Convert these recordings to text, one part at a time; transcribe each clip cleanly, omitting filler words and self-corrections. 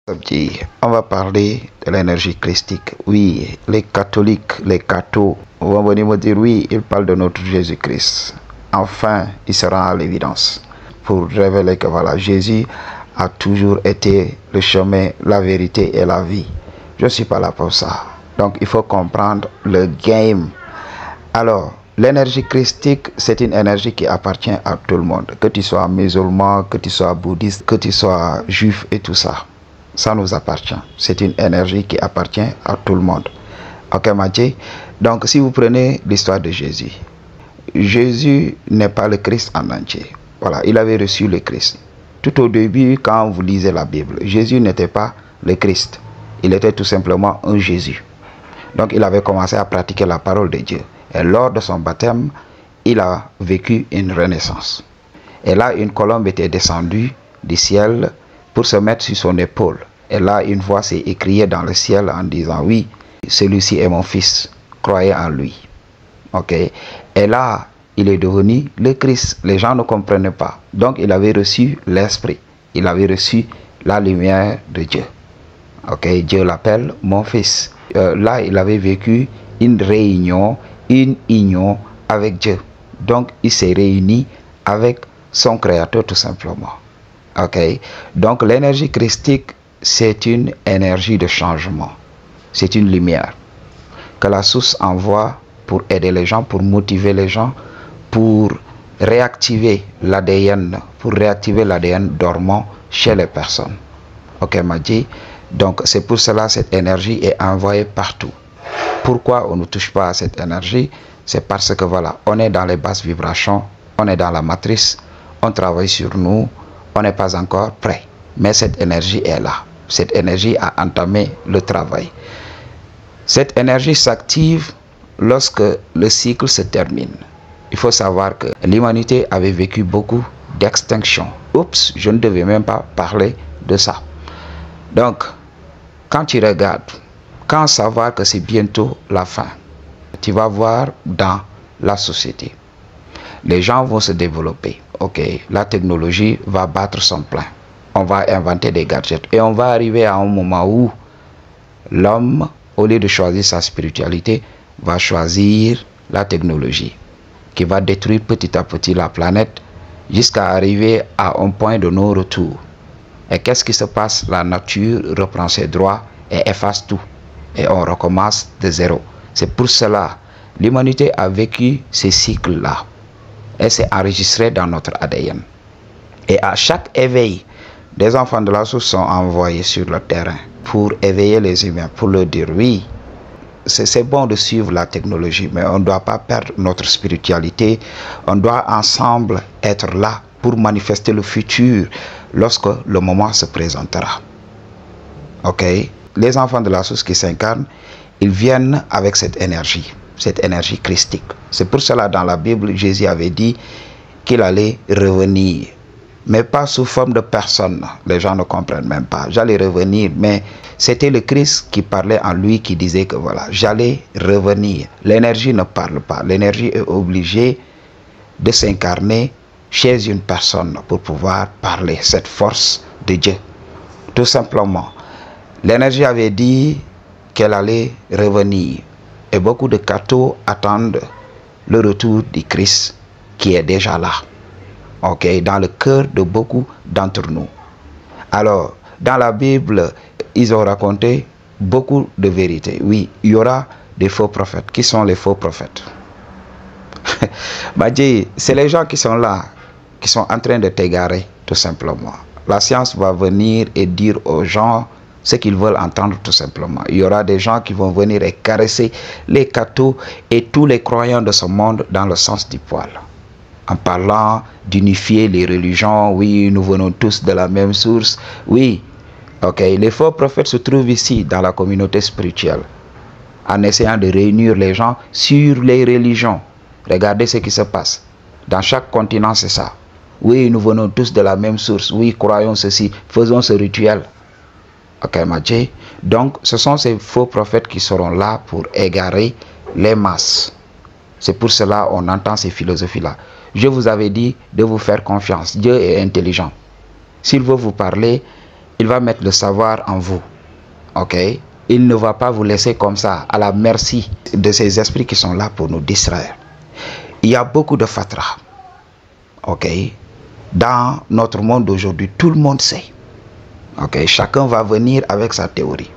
Samedi, on va parler de l'énergie christique. Oui, les catholiques, les cathos vont venir me dire oui, ils parlent de notre Jésus-Christ. Enfin, il sera à l'évidence pour révéler que voilà, Jésus a toujours été le chemin, la vérité et la vie. Je ne suis pas là pour ça. Donc, il faut comprendre le game. Alors, l'énergie christique, c'est une énergie qui appartient à tout le monde. Que tu sois musulman, que tu sois bouddhiste, que tu sois juif et tout ça. Ça nous appartient. C'est une énergie qui appartient à tout le monde. Ok, Mathieu? Donc, si vous prenez l'histoire de Jésus, Jésus n'est pas le Christ en entier. Voilà, il avait reçu le Christ. Tout au début, quand vous lisez la Bible, Jésus n'était pas le Christ. Il était tout simplement un Jésus. Donc, il avait commencé à pratiquer la parole de Dieu. Et lors de son baptême, il a vécu une renaissance. Et là, une colombe était descendue du ciel pour se mettre sur son épaule. Et là, une voix s'est écriée dans le ciel en disant, oui, celui-ci est mon fils, croyez en lui. Ok. Et là, il est devenu le Christ. Les gens ne comprenaient pas. Donc, il avait reçu l'Esprit. Il avait reçu la lumière de Dieu. Ok. Dieu l'appelle mon fils. Là, il avait vécu une réunion, une union avec Dieu. Donc, il s'est réuni avec son Créateur tout simplement. Ok, donc l'énergie christique, c'est une énergie de changement. C'est une lumière que la source envoie pour aider les gens, pour motiver les gens, pour réactiver l'ADN, dormant chez les personnes. Ok, Madji. Donc c'est pour cela que cette énergie est envoyée partout. Pourquoi on ne touche pas à cette énergie? C'est parce que voilà, on est dans les basses vibrations, on est dans la matrice, on travaille sur nous. On n'est pas encore prêt, mais cette énergie est là. Cette énergie a entamé le travail. Cette énergie s'active lorsque le cycle se termine. Il faut savoir que l'humanité avait vécu beaucoup d'extinctions. Oups, je ne devais même pas parler de ça. Donc, quand tu regardes, quand savoir que c'est bientôt la fin, tu vas voir dans la société. Les gens vont se développer. Ok, la technologie va battre son plein. On va inventer des gadgets. Et on va arriver à un moment où l'homme, au lieu de choisir sa spiritualité, va choisir la technologie qui va détruire petit à petit la planète jusqu'à arriver à un point de non-retour. Et qu'est-ce qui se passe? La nature reprend ses droits et efface tout. Et on recommence de zéro. C'est pour cela que l'humanité a vécu ces cycles-là. Et c'est enregistré dans notre ADN. Et à chaque éveil, des enfants de la source sont envoyés sur le terrain pour éveiller les humains, pour leur dire oui, c'est bon de suivre la technologie, mais on ne doit pas perdre notre spiritualité. On doit ensemble être là pour manifester le futur lorsque le moment se présentera. Ok? Les enfants de la source qui s'incarnent, ils viennent avec cette énergie christique. C'est pour cela dans la Bible, Jésus avait dit qu'il allait revenir, mais pas sous forme de personne. Les gens ne comprennent même pas. J'allais revenir, mais c'était le Christ qui parlait en lui, qui disait que voilà, j'allais revenir. L'énergie ne parle pas. L'énergie est obligée de s'incarner chez une personne pour pouvoir parler, cette force de Dieu. Tout simplement. L'énergie avait dit qu'elle allait revenir. Et beaucoup de cathos attendent le retour du Christ qui est déjà là. Ok, dans le cœur de beaucoup d'entre nous. Alors, dans la Bible, ils ont raconté beaucoup de vérités. Oui, il y aura des faux prophètes. Qui sont les faux prophètes? Badji, c'est les gens qui sont là, qui sont en train de t'égarer, tout simplement. La science va venir et dire aux gens ce qu'ils veulent entendre tout simplement. Il y aura des gens qui vont venir et caresser les cathos et tous les croyants de ce monde dans le sens du poil. En parlant d'unifier les religions, oui, nous venons tous de la même source. Oui, ok, les faux prophètes se trouvent ici dans la communauté spirituelle en essayant de réunir les gens sur les religions. Regardez ce qui se passe. Dans chaque continent, c'est ça. Oui, nous venons tous de la même source. Oui, croyons ceci, faisons ce rituel. Ok, Madji. Donc, ce sont ces faux prophètes qui seront là pour égarer les masses. C'est pour cela qu'on entend ces philosophies-là. Je vous avais dit de vous faire confiance. Dieu est intelligent. S'il veut vous parler, il va mettre le savoir en vous. Ok? Il ne va pas vous laisser comme ça, à la merci de ces esprits qui sont là pour nous distraire. Il y a beaucoup de fatras. Ok? Dans notre monde d'aujourd'hui, tout le monde sait. Ok? Chacun va venir avec sa théorie.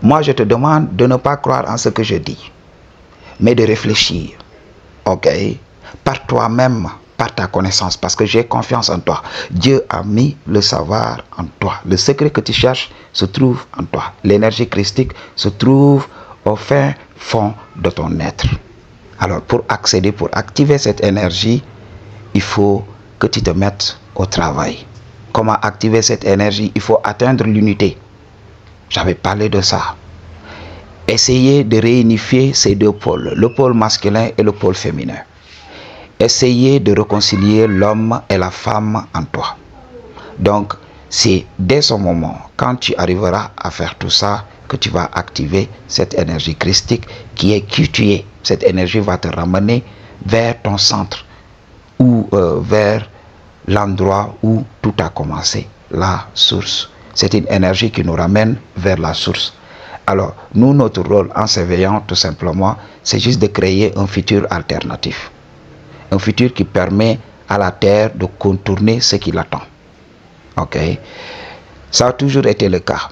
Moi, je te demande de ne pas croire en ce que je dis, mais de réfléchir. Ok? Par toi-même, par ta connaissance, parce que j'ai confiance en toi. Dieu a mis le savoir en toi. Le secret que tu cherches se trouve en toi. L'énergie christique se trouve au fin fond de ton être. Alors, pour accéder, pour activer cette énergie, il faut que tu te mettes au travail. Comment activer cette énergie? Il faut atteindre l'unité. J'avais parlé de ça. Essayez de réunifier ces deux pôles, le pôle masculin et le pôle féminin. Essayez de réconcilier l'homme et la femme en toi. Donc, c'est dès ce moment, quand tu arriveras à faire tout ça, que tu vas activer cette énergie christique qui est qui tu es. Cette énergie va te ramener vers ton centre ou vers l'endroit où tout a commencé, la source. C'est une énergie qui nous ramène vers la source. Alors, nous, notre rôle en s'éveillant, tout simplement, c'est juste de créer un futur alternatif. Un futur qui permet à la Terre de contourner ce qui l'attend. Ok? Ça a toujours été le cas.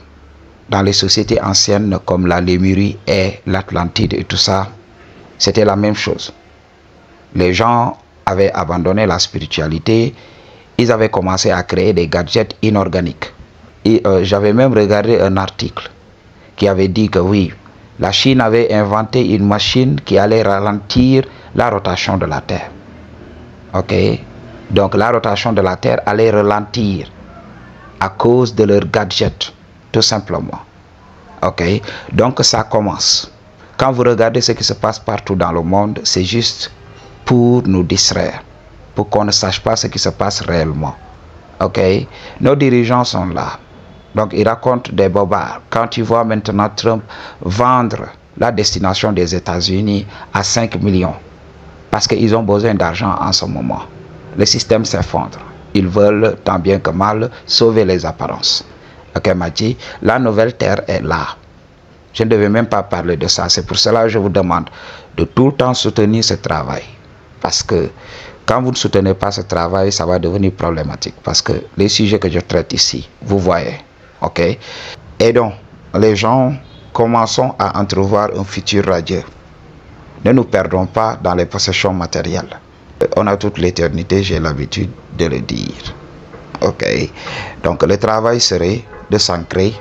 Dans les sociétés anciennes comme la Lémurie et l'Atlantide et tout ça, c'était la même chose. Les gens avaient abandonné la spiritualité, ils avaient commencé à créer des gadgets inorganiques. Et j'avais même regardé un article qui avait dit que oui, la Chine avait inventé une machine qui allait ralentir la rotation de la Terre. Ok? Donc la rotation de la Terre allait ralentir à cause de leurs gadgets, tout simplement. Ok? Donc ça commence. Quand vous regardez ce qui se passe partout dans le monde, c'est juste pour nous distraire, pour qu'on ne sache pas ce qui se passe réellement. Ok? Nos dirigeants sont là. Donc ils racontent des bobards. Quand tu vois maintenant Trump vendre la destination des États-Unis à 5 millions, parce qu'ils ont besoin d'argent en ce moment. Le système s'effondre. Ils veulent, tant bien que mal, sauver les apparences. Ok, m'a dit, la nouvelle terre est là. Je ne devais même pas parler de ça. C'est pour cela que je vous demande de tout le temps soutenir ce travail. Parce que quand vous ne soutenez pas ce travail, ça va devenir problématique. Parce que les sujets que je traite ici, vous voyez. Ok? Et donc, les gens, commençons à entrevoir un futur radieux. Ne nous perdons pas dans les possessions matérielles. On a toute l'éternité, j'ai l'habitude de le dire. Ok? Donc, le travail serait de s'ancrer.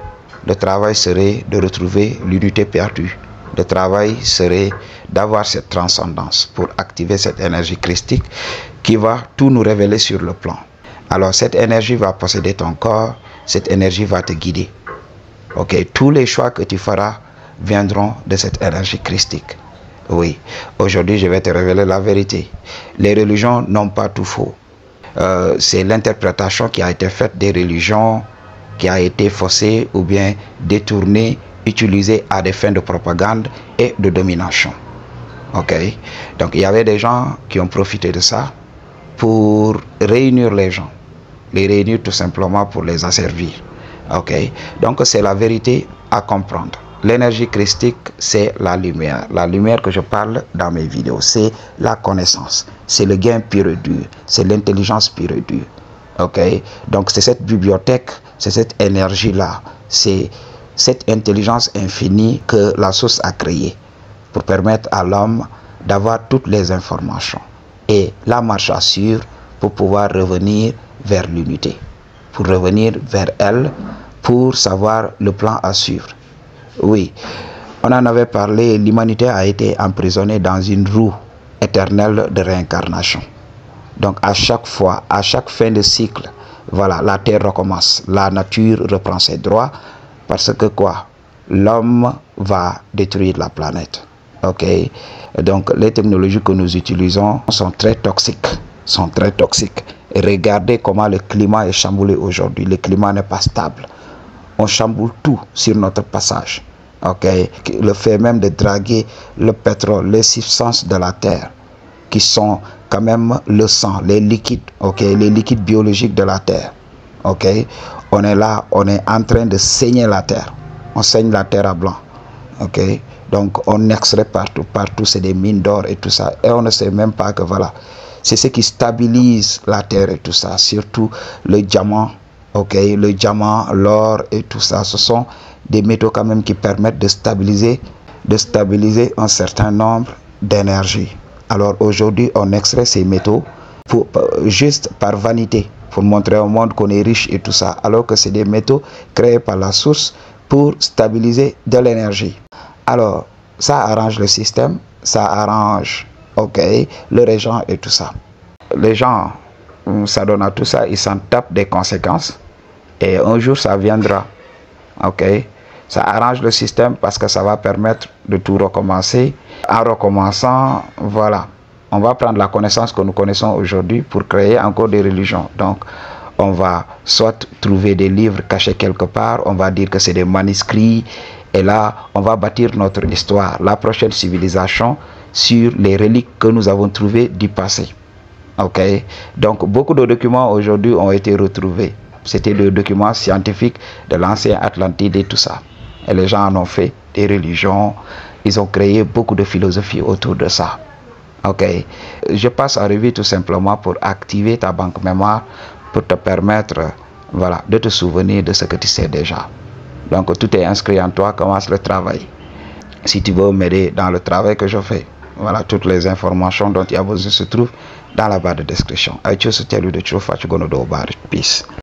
Le travail serait de retrouver l'unité perdue. Le travail serait d'avoir cette transcendance pour activer cette énergie christique qui va tout nous révéler sur le plan. Alors, cette énergie va posséder ton corps. Cette énergie va te guider. Ok? Tous les choix que tu feras viendront de cette énergie christique. Oui, aujourd'hui je vais te révéler la vérité. Les religions n'ont pas tout faux. C'est l'interprétation qui a été faite des religions qui a été faussée ou bien détournée, utilisée à des fins de propagande et de domination. Ok? Donc il y avait des gens qui ont profité de ça pour réunir les gens. Les réunir tout simplement pour les asservir. Ok? Donc c'est la vérité à comprendre. L'énergie christique, c'est la lumière. La lumière que je parle dans mes vidéos, c'est la connaissance. C'est le gain pur et dur. C'est l'intelligence pure et dure. Ok? Donc c'est cette bibliothèque, c'est cette énergie-là. C'est cette intelligence infinie que la source a créée pour permettre à l'homme d'avoir toutes les informations. Et la marche assure pour pouvoir revenir vers l'unité. Pour revenir vers elle, pour savoir le plan à suivre. Oui, on en avait parlé, l'humanité a été emprisonnée dans une roue éternelle de réincarnation. Donc à chaque fois, à chaque fin de cycle, voilà, la terre recommence, la nature reprend ses droits, parce que quoi? L'homme va détruire la planète. Ok? Donc les technologies que nous utilisons sont très toxiques, Et regardez comment le climat est chamboulé aujourd'hui. Le climat n'est pas stable. On chamboule tout sur notre passage. Ok? Le fait même de draguer le pétrole, les substances de la terre, qui sont quand même le sang, les liquides, ok? Les liquides biologiques de la terre. Ok? on est là, on est en train de saigner la terre. On saigne la terre à blanc. Ok, donc on extrait partout c'est des mines d'or et tout ça. Et on ne sait même pas que voilà, c'est ce qui stabilise la terre et tout ça. Surtout le diamant, ok, le diamant, l'or et tout ça. Ce sont des métaux quand même qui permettent de stabiliser un certain nombre d'énergie. Alors aujourd'hui, on extrait ces métaux juste par vanité, pour montrer au monde qu'on est riche et tout ça, alors que c'est des métaux créés par la source pour stabiliser de l'énergie. Alors, ça arrange le système, ça arrange, ok, le régent et tout ça. Les gens, ça donne à tout ça, ils s'en tapent des conséquences et un jour ça viendra, ok. Ça arrange le système parce que ça va permettre de tout recommencer. En recommençant, voilà, on va prendre la connaissance que nous connaissons aujourd'hui pour créer encore des religions. Donc, on va soit trouver des livres cachés quelque part, on va dire que c'est des manuscrits, et là, on va bâtir notre histoire, la prochaine civilisation, sur les reliques que nous avons trouvées du passé. Ok, donc beaucoup de documents aujourd'hui ont été retrouvés. C'était des documents scientifiques de l'ancien Atlantide et tout ça. Et les gens en ont fait des religions, ils ont créé beaucoup de philosophies autour de ça. Ok, je passe en revue tout simplement pour activer ta banque mémoire, pour te permettre, voilà, de te souvenir de ce que tu sais déjà. Donc tout est inscrit en toi, commence le travail. Si tu veux m'aider dans le travail que je fais, voilà, toutes les informations dont il y a besoin se trouvent dans la barre de description. Peace.